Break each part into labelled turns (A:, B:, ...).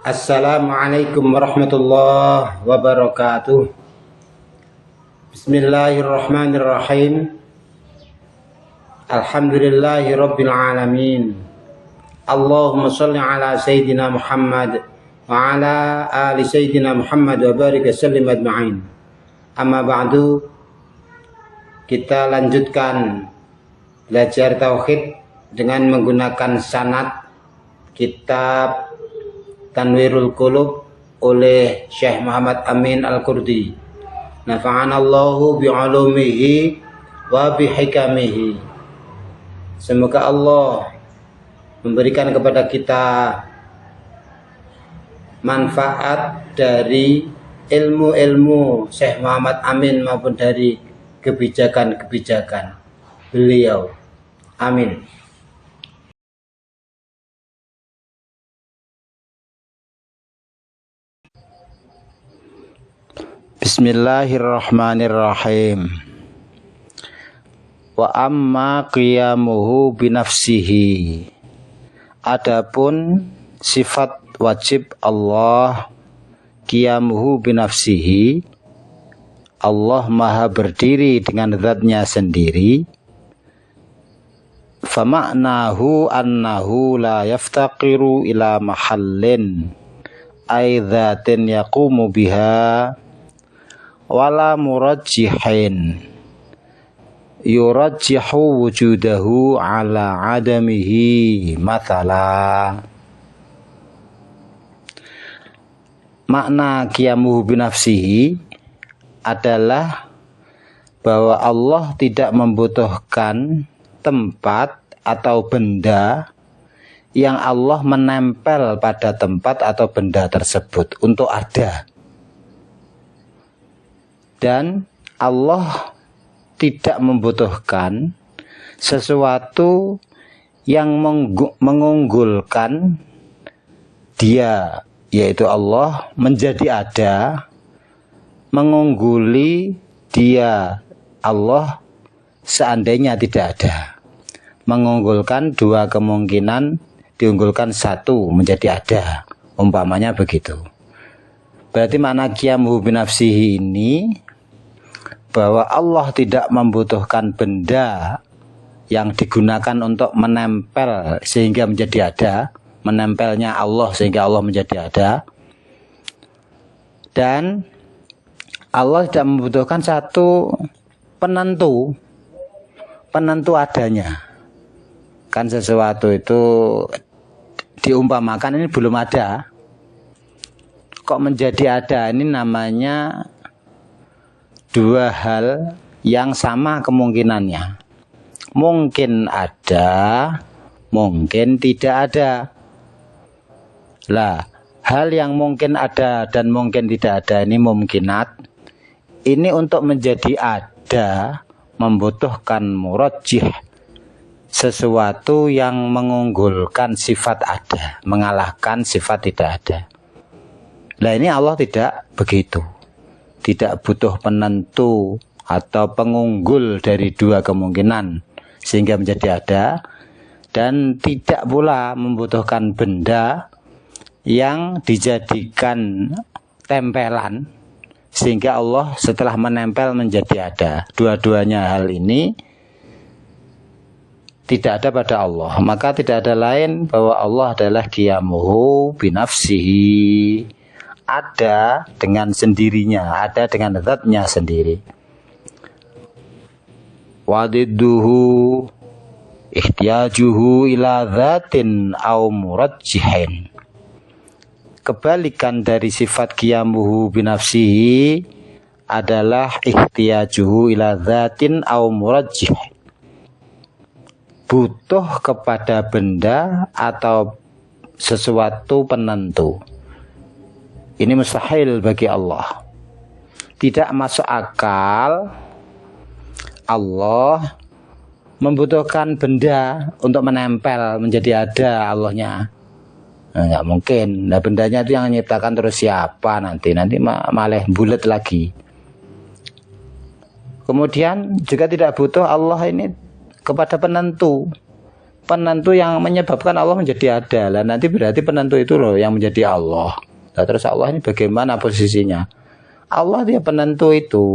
A: Assalamualaikum warahmatullahi wabarakatuh. Bismillahirrahmanirrahim. Alhamdulillahi rabbil alamin. Allahumma salli ala Sayyidina Muhammad wa ala ali Sayyidina Muhammad wa barik wa sallim ajma'in. Amma ba'du, kita lanjutkan belajar tauhid dengan menggunakan sanad kitab Tanwirul Qulub oleh Syekh Muhammad Amin Al-Qurdi. Nafa'anallahu bi'ulumihi wa bihikamihi. Semoga Allah memberikan kepada kita manfaat dari ilmu-ilmu Syekh Muhammad Amin maupun dari kebijakan-kebijakan beliau. Amin. Bismillahirrahmanirrahim. Wa amma qiyamuhu binafsihi. Adapun sifat wajib Allah, qiyamuhu binafsihi, Allah maha berdiri dengan zatnya sendiri. Fama'nahu annahu la yaftaqiru ila mahallin ay dzatin yaqumu biha wala murajjihin yurajjihu wujudahu ala adamihi mathala. Makna qiyamuhu binafsihi adalah bahwa Allah tidak membutuhkan tempat atau benda yang Allah menempel pada tempat atau benda tersebut untuk ada. Dan Allah tidak membutuhkan sesuatu yang mengunggulkan Dia, yaitu Allah, menjadi ada, mengungguli Dia, Allah, seandainya tidak ada. Mengunggulkan dua kemungkinan, diunggulkan satu menjadi ada, umpamanya begitu. Berarti makna qiyamuhu binafsihi ini bahwa Allah tidak membutuhkan benda yang digunakan untuk menempel sehingga menjadi ada, menempelnya Allah sehingga Allah menjadi ada. Dan Allah tidak membutuhkan satu penentu adanya. Kan sesuatu itu diumpamakan ini belum ada, kok menjadi ada, ini namanya dua hal yang sama kemungkinannya. Mungkin ada, mungkin tidak ada. Lah, hal yang mungkin ada dan mungkin tidak ada ini mumkinat. Ini untuk menjadi ada membutuhkan murajjih, sesuatu yang mengunggulkan sifat ada, mengalahkan sifat tidak ada. Lah ini Allah tidak begitu. Tidak butuh penentu atau pengunggul dari dua kemungkinan sehingga menjadi ada, dan tidak pula membutuhkan benda yang dijadikan tempelan sehingga Allah setelah menempel menjadi ada. Dua-duanya hal ini tidak ada pada Allah. Maka tidak ada lain bahwa Allah adalah qiyamuhu binafsihi, ada dengan sendirinya, ada dengan zatnya sendiri. Wadidduhu ihtiyajuhu ila zatin au murajjihin. Kebalikan dari sifat qiyamuhu binafsihi adalah ihtiyajuhu ila zatin au murajjih, butuh kepada benda atau sesuatu penentu. Ini mustahil bagi Allah. Tidak masuk akal Allah membutuhkan benda untuk menempel menjadi ada Allahnya. Nggak mungkin. Nah, bendanya itu yang menciptakan terus siapa nanti malah bulat lagi. Kemudian juga tidak butuh Allah ini kepada penentu. penentu yang menyebabkan Allah menjadi ada. Lah nanti berarti penentu itu loh yang menjadi Allah. Nah, terus Allah ini bagaimana posisinya? Allah dia penentu itu.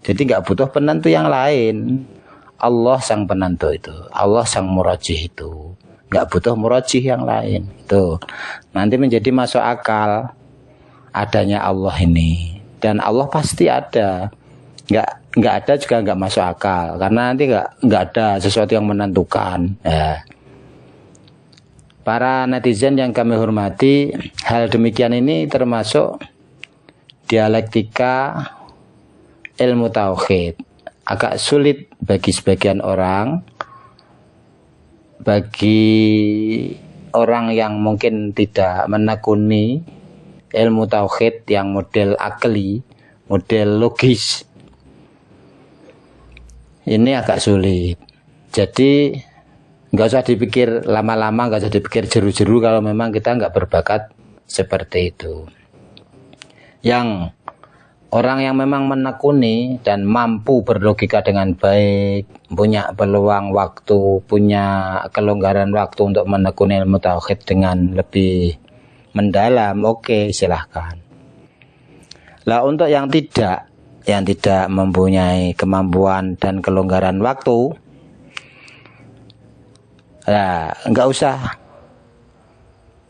A: Jadi nggak butuh penentu yang lain. Allah sang penentu itu. Allah sang murajih itu. Nggak butuh murajih yang lain. Itu nanti menjadi masuk akal adanya Allah ini. Dan Allah pasti ada. Nggak ada juga nggak masuk akal. Karena nanti nggak ada sesuatu yang menentukan. Ya. Para netizen yang kami hormati, hal demikian ini termasuk dialektika ilmu tauhid. Agak sulit bagi sebagian orang, bagi orang yang mungkin tidak menekuni ilmu tauhid yang model akli, model logis. Ini agak sulit. Jadi nggak usah dipikir lama-lama, nggak usah dipikir jeru-jeru kalau memang kita nggak berbakat seperti itu. Yang orang yang memang menekuni dan mampu berlogika dengan baik, punya peluang waktu, punya kelonggaran waktu untuk menekuni ilmu tauhid dengan lebih mendalam, oke, silahkan. Lah untuk yang tidak mempunyai kemampuan dan kelonggaran waktu, lah nggak usah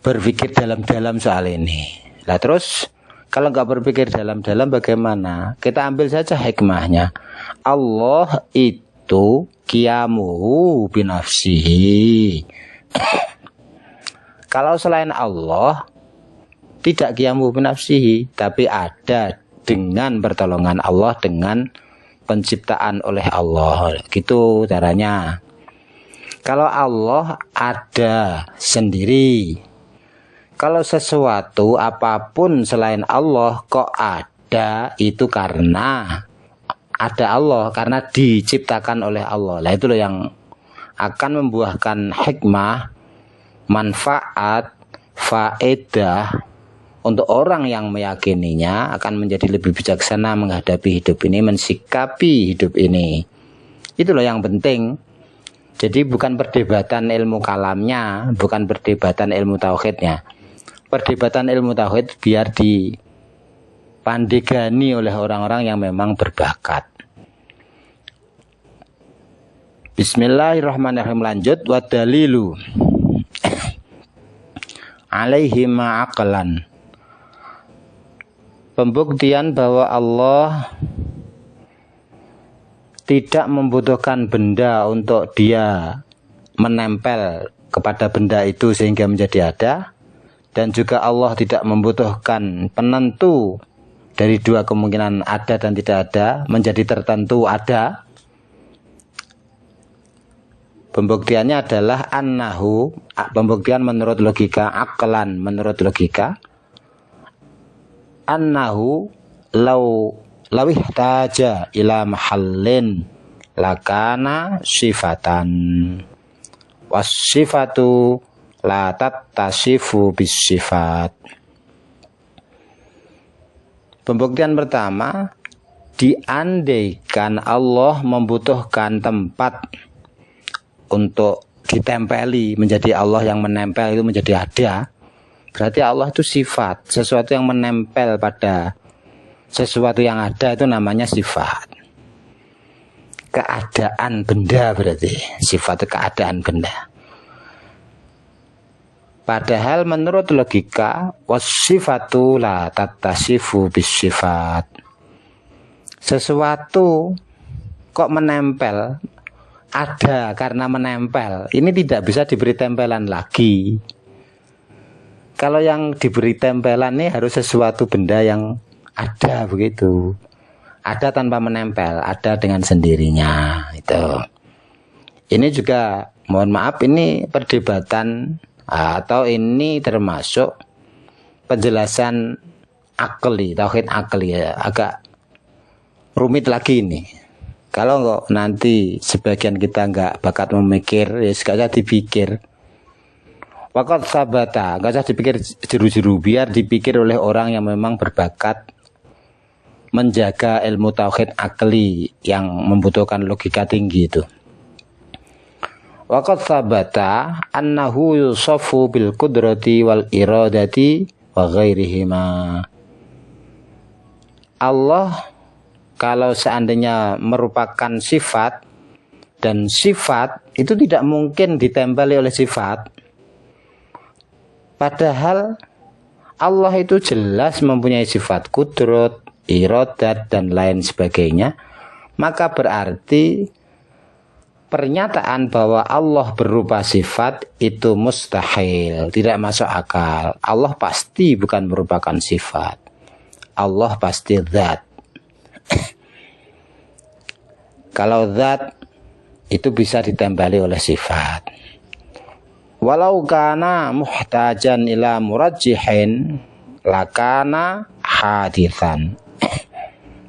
A: berpikir dalam-dalam soal ini. Lah terus kalau nggak berpikir dalam-dalam bagaimana? Kita ambil saja hikmahnya. Allah itu qiyamuhu binafsihi. Kalau selain Allah tidak qiyamuhu binafsihi, tapi ada dengan pertolongan Allah, dengan penciptaan oleh Allah. Gitu caranya. Kalau Allah ada sendiri, kalau sesuatu apapun selain Allah kok ada, itu karena ada Allah, karena diciptakan oleh Allah. Nah itu loh yang akan membuahkan hikmah, manfaat, faedah untuk orang yang meyakininya, akan menjadi lebih bijaksana menghadapi hidup ini, mensikapi hidup ini. Itu loh yang penting. Jadi bukan perdebatan ilmu kalamnya, bukan perdebatan ilmu tauhidnya. Perdebatan ilmu tauhid biar dipandegani oleh orang-orang yang memang berbakat. Bismillahirrahmanirrahim. Lanjut. Wa dalilu alaihi ma'aqlan. Pembuktian bahwa Allah tidak membutuhkan benda untuk dia menempel kepada benda itu sehingga menjadi ada. Dan juga Allah tidak membutuhkan penentu dari dua kemungkinan ada dan tidak ada menjadi tertentu ada. Pembuktiannya adalah annahu, pembuktian menurut logika, aqlan menurut logika, annahu lawihtaja ila mahallin lakana sifatan wasifatu la tattasifu bisifat. Pembuktian pertama, diandaikan Allah membutuhkan tempat untuk ditempeli, menjadi Allah yang menempel itu menjadi ada, berarti Allah itu sifat, sesuatu yang menempel pada sesuatu yang ada itu namanya sifat. Keadaan benda berarti sifat keadaan benda. Padahal menurut logika wasifatu la tattasifu bisifat. Sesuatu kok menempel, ada karena menempel. Ini tidak bisa diberi tempelan lagi. Kalau yang diberi tempelan ini harus sesuatu benda yang ada begitu. Ada tanpa menempel, ada dengan sendirinya. Itu. Ini juga mohon maaf, ini perdebatan atau ini termasuk penjelasan akli, tauhid akli ya, agak rumit lagi ini. Kalau kok nanti sebagian kita nggak bakat memikir, ya sekalian dipikir. Wakat sabata, nggak usah dipikir jeru-jeru, biar dipikir oleh orang yang memang berbakat menjaga ilmu tauhid akli yang membutuhkan logika tinggi itu. Wa qad thabata annahu yusafu bil qudrati wal iradati wa ghairihima. Allah kalau seandainya merupakan sifat, dan sifat itu tidak mungkin ditempeli oleh sifat. Padahal Allah itu jelas mempunyai sifat kudrat, iradat, dan lain sebagainya. Maka berarti pernyataan bahwa Allah berupa sifat itu mustahil, tidak masuk akal. Allah pasti bukan merupakan sifat. Allah pasti zat. Kalau zat itu bisa ditempeli oleh sifat. Walau kana muhtajan ila murajjihin lakana hadithan.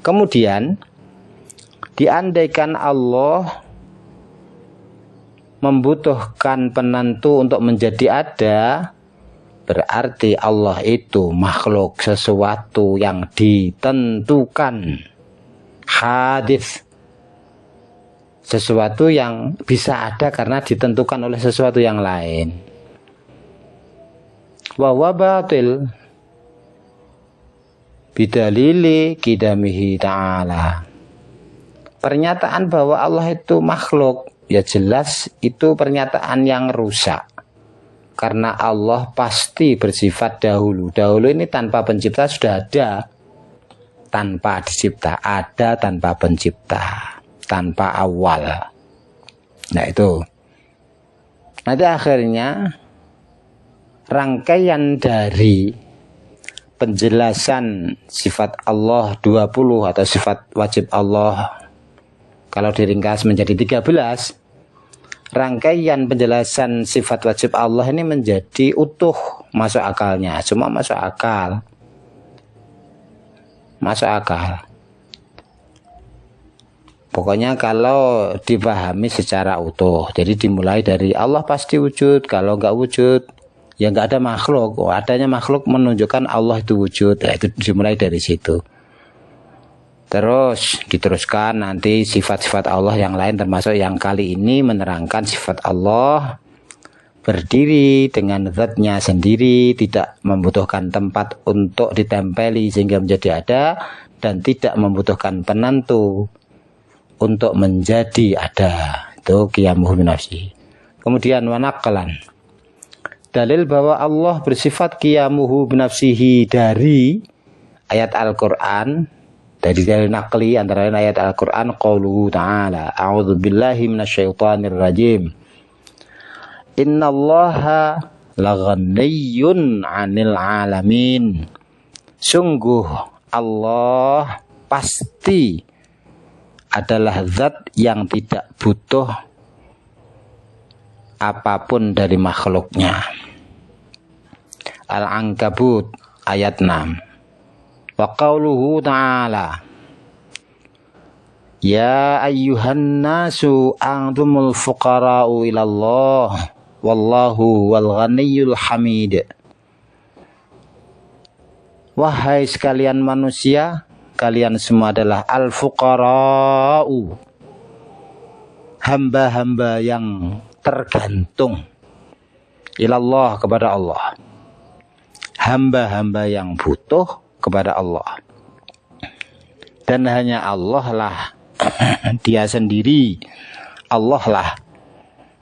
A: Kemudian diandaikan Allah membutuhkan penentu untuk menjadi ada, berarti Allah itu makhluk, sesuatu yang ditentukan. Hadits, sesuatu yang bisa ada karena ditentukan oleh sesuatu yang lain. Wa huwa batil bidalili qidamihi ta'ala. Pernyataan bahwa Allah itu makhluk, ya jelas itu pernyataan yang rusak. Karena Allah pasti bersifat dahulu. Dahulu ini tanpa pencipta sudah ada. Tanpa dicipta, ada tanpa pencipta, tanpa awal. Nah itu. Nanti akhirnya rangkaian dari penjelasan sifat Allah 20 atau sifat wajib Allah, kalau diringkas menjadi 13, rangkaian penjelasan sifat wajib Allah ini menjadi utuh, masuk akalnya. Cuma masuk akal. Masuk akal. Pokoknya kalau dipahami secara utuh. Jadi dimulai dari Allah pasti wujud. Kalau nggak wujud, ya nggak ada makhluk. Adanya makhluk menunjukkan Allah itu wujud. Ya, itu dimulai dari situ. Terus diteruskan nanti sifat-sifat Allah yang lain, termasuk yang kali ini menerangkan sifat Allah berdiri dengan zatnya sendiri, tidak membutuhkan tempat untuk ditempeli sehingga menjadi ada, dan tidak membutuhkan penentu untuk menjadi ada. Itu qiyamuhu binafsihi. Kemudian wanaqalan, dalil bahwa Allah bersifat qiyamuhu binafsihi dari ayat Al-Quran, dari dalil naqli antara lain ayat Al-Quran qauluhu ta'ala a'udzubillahi minasyaitonir rajim innallaha laghaniyun 'anil 'alamin. Sungguh Allah pasti adalah zat yang tidak butuh apapun dari makhluknya. Al-Ankabut ayat 6. Wa qauluhu ta'ala ya ayyuhan nasu antumul fuqara'u ilallah wallahu wal ghaniyyul hamid. Wahai sekalian manusia, kalian semua adalah al-fuqara'u, hamba-hamba yang tergantung, ilallah, kepada Allah, hamba-hamba yang butuh kepada Allah. Dan hanya Allah lah, dia sendiri, Allah lah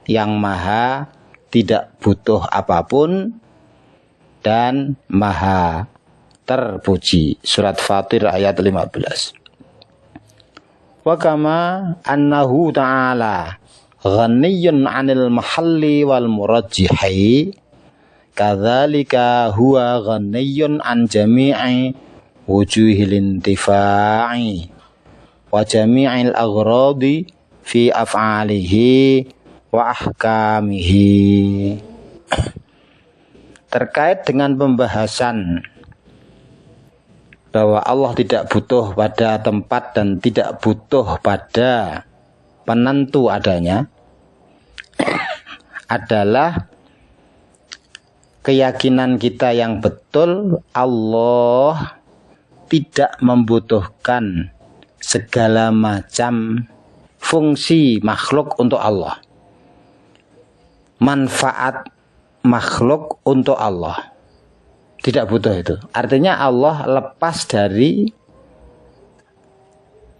A: yang maha tidak butuh apapun dan maha terpuji. Surat Fatir ayat 15. Wa kama annahu ta'ala ghaniyun 'anil mahalli wal murajjihi, kadzalika huwa ghaniyun 'an jami'i wujuhil intifa'i wa jami'il aghradi fi af'alihi wa ahkamihi. Terkait dengan pembahasan bahwa Allah tidak butuh pada tempat dan tidak butuh pada penentu adanya, adalah keyakinan kita yang betul Allah tidak membutuhkan segala macam fungsi makhluk untuk Allah. manfaat makhluk untuk Allah. Tidak butuh itu. Artinya Allah lepas dari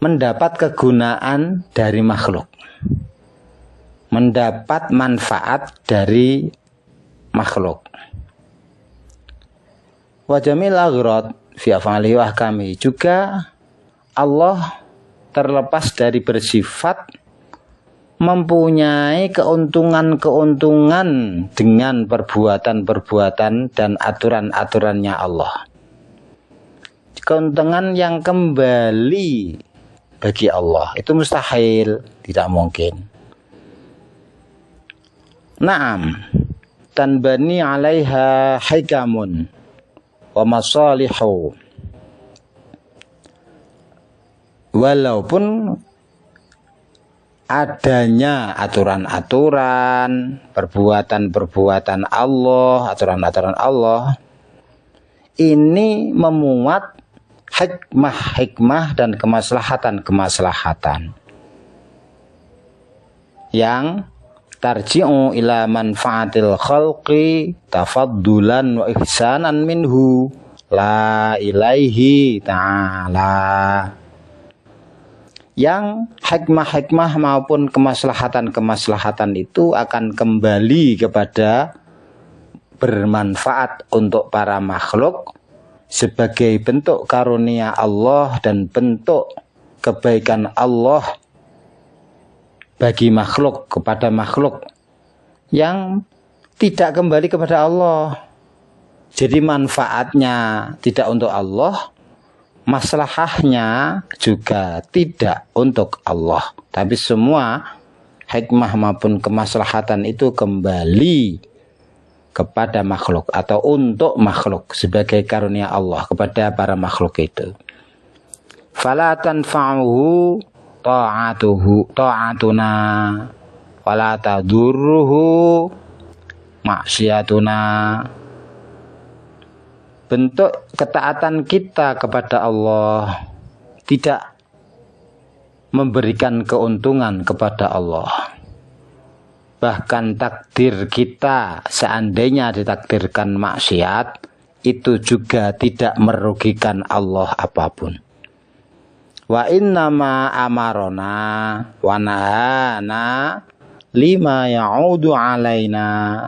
A: mendapat kegunaan dari makhluk, mendapat manfaat dari makhluk. Wa jamil aghrad fi af'alihi wa ahkamihi, juga Allah terlepas dari bersifat mempunyai keuntungan-keuntungan dengan perbuatan-perbuatan dan aturan-aturannya Allah. Keuntungan yang kembali bagi Allah itu mustahil, tidak mungkin. Naam, tanbani 'alaiha hikamun wa masalihu. Walaupun adanya aturan-aturan, perbuatan-perbuatan Allah, aturan-aturan Allah, ini memuat hikmah-hikmah dan kemaslahatan-kemaslahatan yang tarji'u ila manfaatil khalqi tafaddulan wa ihsanan minhu la ilaihi ta'ala, yang hikmah-hikmah maupun kemaslahatan-kemaslahatan itu akan kembali kepada bermanfaat untuk para makhluk sebagai bentuk karunia Allah dan bentuk kebaikan Allah bagi makhluk, kepada makhluk yang tidak kembali kepada Allah. Jadi manfaatnya tidak untuk Allah, maslahahnya juga tidak untuk Allah, tapi semua hikmah maupun kemaslahatan itu kembali kepada makhluk atau untuk makhluk sebagai karunia Allah kepada para makhluk itu. Fala tanfa'uhu ta'atuna wala tadurruhu maksiatuna. Bentuk ketaatan kita kepada Allah tidak memberikan keuntungan kepada Allah. Bahkan takdir kita seandainya ditakdirkan maksiat, itu juga tidak merugikan Allah apapun. Wa innama amarona wa nahana lima ya'udu alaina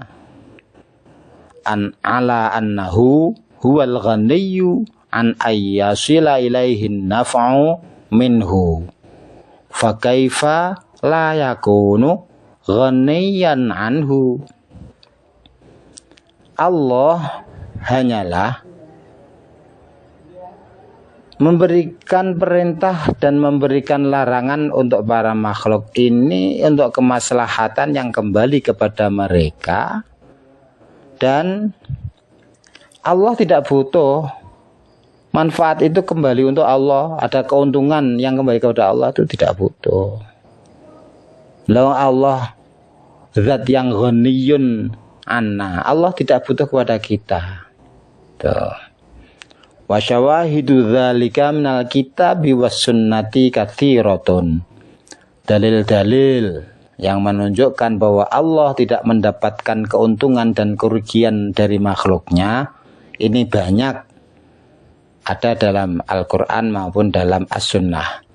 A: an ala annahu huwal ghaniyyu an ayyasila ilaihin naf'u minhu fa kaifa la yakunu ghaniyan anhu. Allah hanyalah memberikan perintah dan memberikan larangan untuk para makhluk ini untuk kemaslahatan yang kembali kepada mereka, dan Allah tidak butuh manfaat itu kembali untuk Allah. Ada keuntungan yang kembali kepada Allah itu tidak butuh. Lalu Allah zat yang ghaniyun anna, Allah tidak butuh kepada kita. Tuh. Wa syawahidu dzalika minal kitabi was sunnati katsiratun. Dalil-dalil yang menunjukkan bahwa Allah tidak mendapatkan keuntungan dan kerugian dari makhluknya ini banyak, ada dalam Al-Quran maupun dalam As-Sunnah.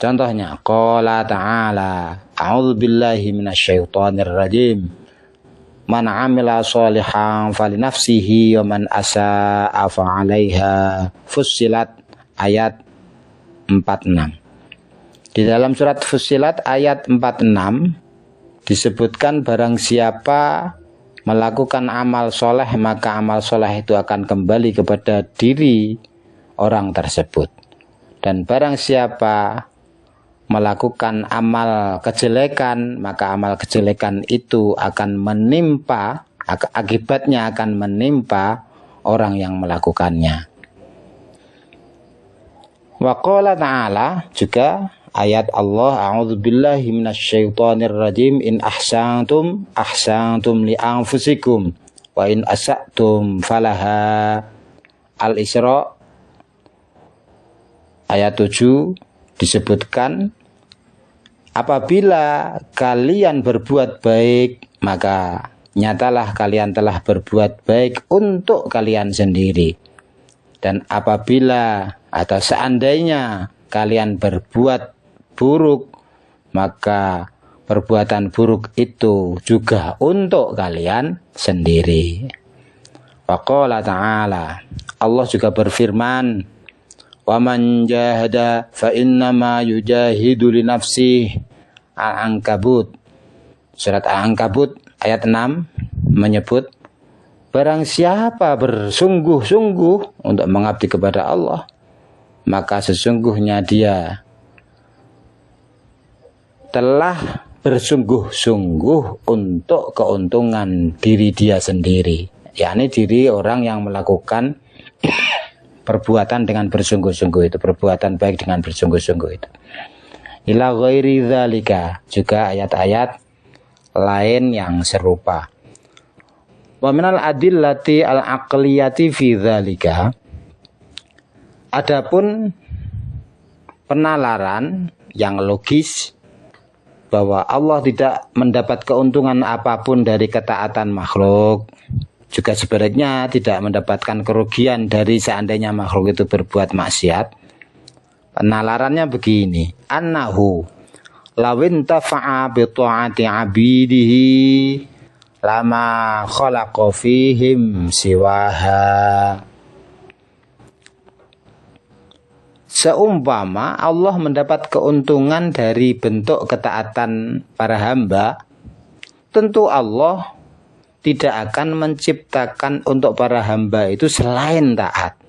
A: Contohnya, qala ta'ala, a'udzubillahi minasyaitonir rajim, man 'amila sholihan falinafsihi wa man asa'a fa'alaiha. Fussilat ayat 46. Di dalam surat Fussilat ayat 46 disebutkan barang siapa melakukan amal soleh maka amal soleh itu akan kembali kepada diri orang tersebut, dan barang siapa melakukan amal kejelekan maka amal kejelekan itu akan menimpa, akibatnya akan menimpa orang yang melakukannya. Wa qala ta'ala, juga ayat Allah, a'udzubillahi minasyaitonir rajim, in ahsantum ahsantum li anfusikum wa in asa'tum falaha. Al-Isra ayat 7 disebutkan, apabila kalian berbuat baik maka nyatalah kalian telah berbuat baik untuk kalian sendiri. Dan apabila atau seandainya kalian berbuat buruk, maka perbuatan buruk itu juga untuk kalian sendiri. Waqala ta'ala, Allah juga berfirman, wa man jahada fa innama yujahidu li nafsihi. Al-Ankabut, surat Al-Ankabut ayat 6 menyebut, barang siapa bersungguh-sungguh untuk mengabdi kepada Allah, maka sesungguhnya dia telah bersungguh-sungguh untuk keuntungan diri dia sendiri, yakni diri orang yang melakukan perbuatan dengan bersungguh-sungguh itu, perbuatan baik dengan bersungguh-sungguh itu. Ila ghairi dzalika, juga ayat-ayat lain yang serupa. Wa minal adillati al-aqliyati fi dzalika, adapun penalaran yang logis bahwa Allah tidak mendapat keuntungan apapun dari ketaatan makhluk, juga sebaliknya tidak mendapatkan kerugian dari seandainya makhluk itu berbuat maksiat. Penalarannya begini, annahu lawin tafa'a bi ta'ati 'abidihi lama khalaqa fihim siwaha. Seumpama Allah mendapat keuntungan dari bentuk ketaatan para hamba, tentu Allah tidak akan menciptakan untuk para hamba itu selain taat.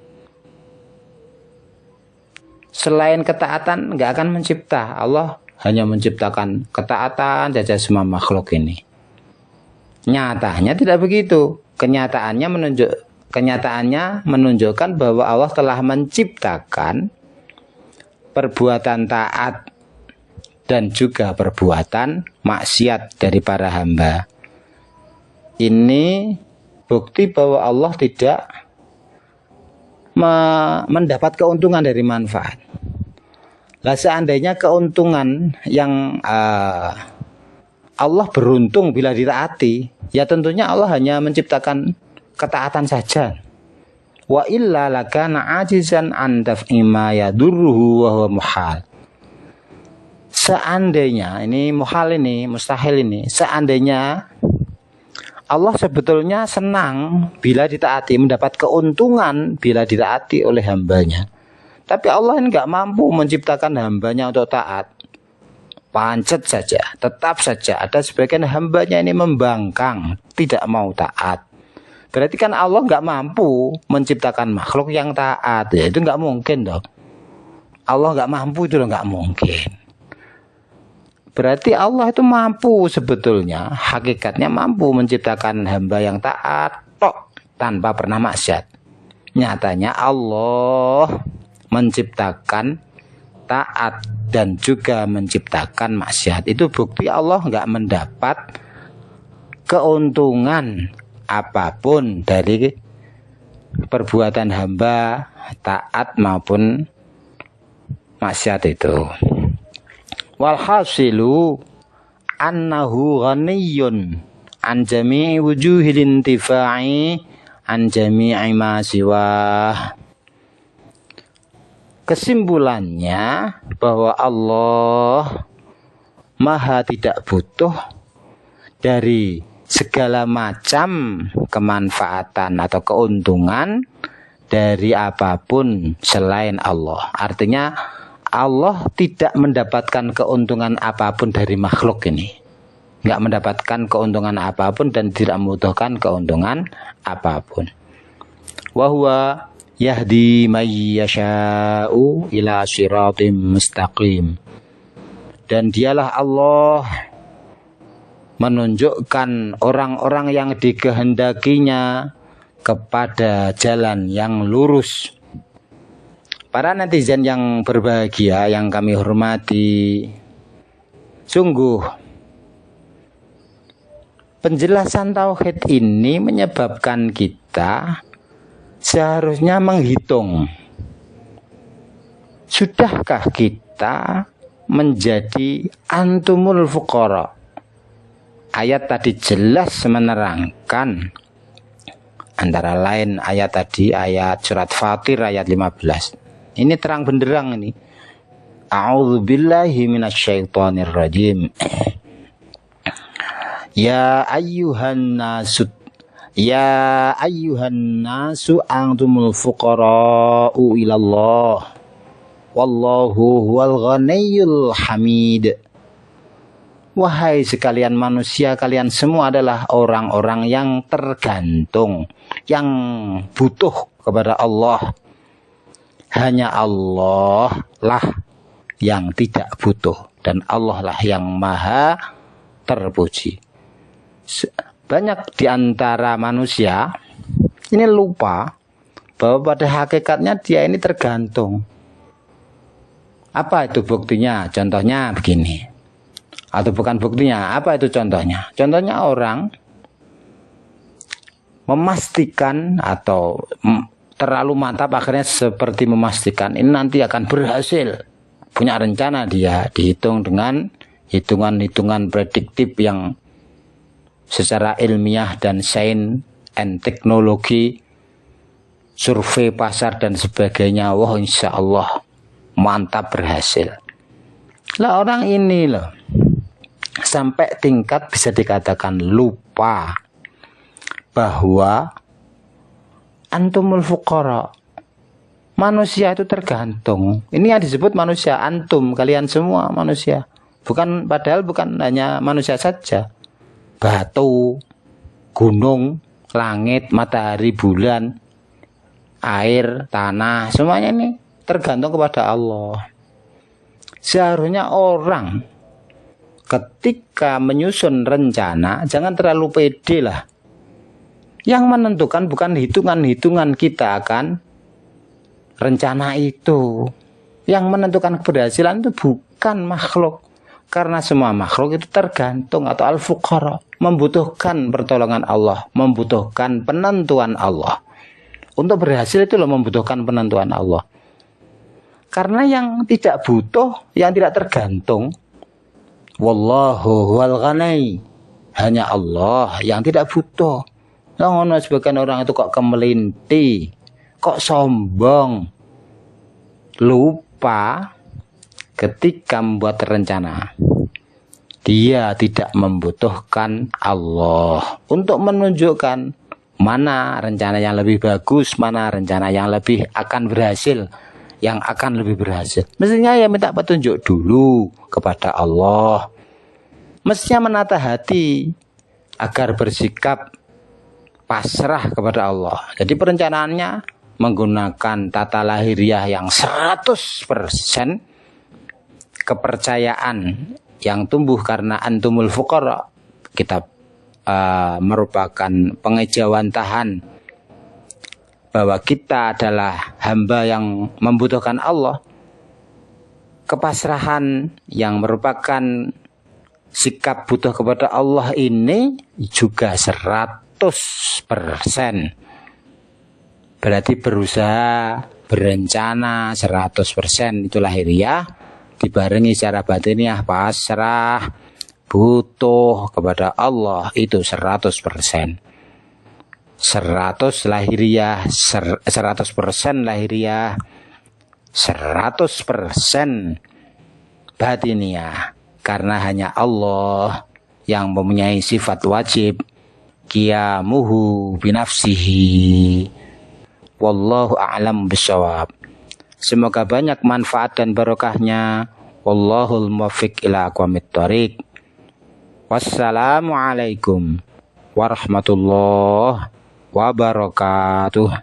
A: Selain ketaatan nggak akan mencipta. Allah hanya menciptakan ketaatan saja semua makhluk ini. Nyatanya tidak begitu. Kenyataannya menunjukkan bahwa Allah telah menciptakan perbuatan taat dan juga perbuatan maksiat dari para hamba. Ini bukti bahwa Allah tidak mendapat keuntungan dari manfaat. Lah seandainya keuntungan yang Allah beruntung bila ditaati, ya tentunya Allah hanya menciptakan ketaatan saja. Wa illa lakana ajizan an daf'i ma yadurruhu wa huwa muhal. Seandainya ini muhal, ini mustahil, ini seandainya Allah sebetulnya senang bila ditaati, mendapat keuntungan bila ditaati oleh hambanya. Tapi Allah ini nggak mampu menciptakan hambanya untuk taat. Pancet saja, tetap saja ada sebagian hambanya ini membangkang, tidak mau taat. Berarti kan Allah nggak mampu menciptakan makhluk yang taat. Ya itu nggak mungkin dong. Allah nggak mampu, itu nggak mungkin. Berarti Allah itu mampu sebetulnya, hakikatnya mampu menciptakan hamba yang taat tok tanpa pernah maksiat. Nyatanya Allah menciptakan taat dan juga menciptakan maksiat. Itu bukti Allah nggak mendapat keuntungan apapun dari perbuatan hamba taat maupun maksiat itu. Walhasilu annahu ghaniyun an jami'i wujuhil intifa'i an jami'i ma siwah. Kesimpulannya bahwa Allah maha tidak butuh dari segala macam kemanfaatan atau keuntungan dari apapun selain Allah. Artinya Allah tidak mendapatkan keuntungan apapun dari makhluk ini. Nggak mendapatkan keuntungan apapun dan tidak membutuhkan keuntungan apapun. Wa huwa yahdi may yasha'u ila siratim mustaqim. Dan dialah Allah menunjukkan orang-orang yang dikehendakinya kepada jalan yang lurus. Para netizen yang berbahagia, yang kami hormati, sungguh penjelasan tauhid ini menyebabkan kita seharusnya menghitung, sudahkah kita menjadi antumul fuqara, ayat tadi jelas menerangkan, antara lain ayat tadi, ayat surat Fatir ayat 15. Ini terang benderang ini. A'udzubillahi minasyaitonirrajim. Ya ayyuhan nasu antumul fuqara'u ilallah wallahu huwal ghaniyyul hamid. Wahai sekalian manusia, kalian semua adalah orang-orang yang tergantung, yang butuh kepada Allah. Hanya Allah lah yang tidak butuh, dan Allah lah yang maha terpuji. Banyak di antara manusia ini lupa bahwa pada hakikatnya dia ini tergantung. Apa itu buktinya? Contohnya begini. Atau bukan buktinya, apa itu contohnya? Contohnya orang memastikan atau terlalu mantap, akhirnya seperti memastikan ini nanti akan berhasil. Punya rencana dia, dihitung dengan hitungan-hitungan prediktif yang secara ilmiah dan sains and teknologi, survei pasar dan sebagainya. Wah, insya Allah mantap berhasil. Lah orang ini loh, sampai tingkat bisa dikatakan lupa bahwa antumul fuqara, manusia itu tergantung. Ini yang disebut manusia, antum, kalian semua manusia. Padahal bukan hanya manusia saja. Batu, gunung, langit, matahari, bulan, air, tanah, semuanya ini tergantung kepada Allah. Seharusnya orang ketika menyusun rencana jangan terlalu pede lah. Yang menentukan bukan hitungan-hitungan kita akan rencana itu. Yang menentukan keberhasilan itu bukan makhluk. Karena semua makhluk itu tergantung atau al-fuqara, membutuhkan pertolongan Allah, membutuhkan penentuan Allah. Untuk berhasil itu loh membutuhkan penentuan Allah. Karena yang tidak butuh, yang tidak tergantung, wallahu huwal ghani, hanya Allah yang tidak butuh. Ngono sebagian orang itu kok kemelinti, kok sombong, lupa ketika membuat rencana. Dia tidak membutuhkan Allah untuk menunjukkan mana rencana yang lebih bagus, mana rencana yang lebih akan berhasil, yang akan lebih berhasil. Mestinya ya minta petunjuk dulu kepada Allah. Mestinya menata hati agar bersikap pasrah kepada Allah. Jadi perencanaannya menggunakan tata lahiriah yang 100%, kepercayaan yang tumbuh karena antumul fuqara. Kita merupakan pengejawantahan bahwa kita adalah hamba yang membutuhkan Allah. Kepasrahan yang merupakan sikap butuh kepada Allah ini juga 100%. Berarti berusaha, berencana 100%, itu lahiriah, dibarengi secara batiniah pasrah, butuh kepada Allah, itu 100%. 100% lahiriah, 100% lahiriah, 100% batiniah. Karena hanya Allah yang mempunyai sifat wajib qiyamuhu binafsihi. Wallahu a'lam bishawab. Semoga banyak manfaat dan barokahnya. Wallahul muwaffiq ila aqwamit thoriq. Wassalamualaikum warahmatullahi wabarakatuh.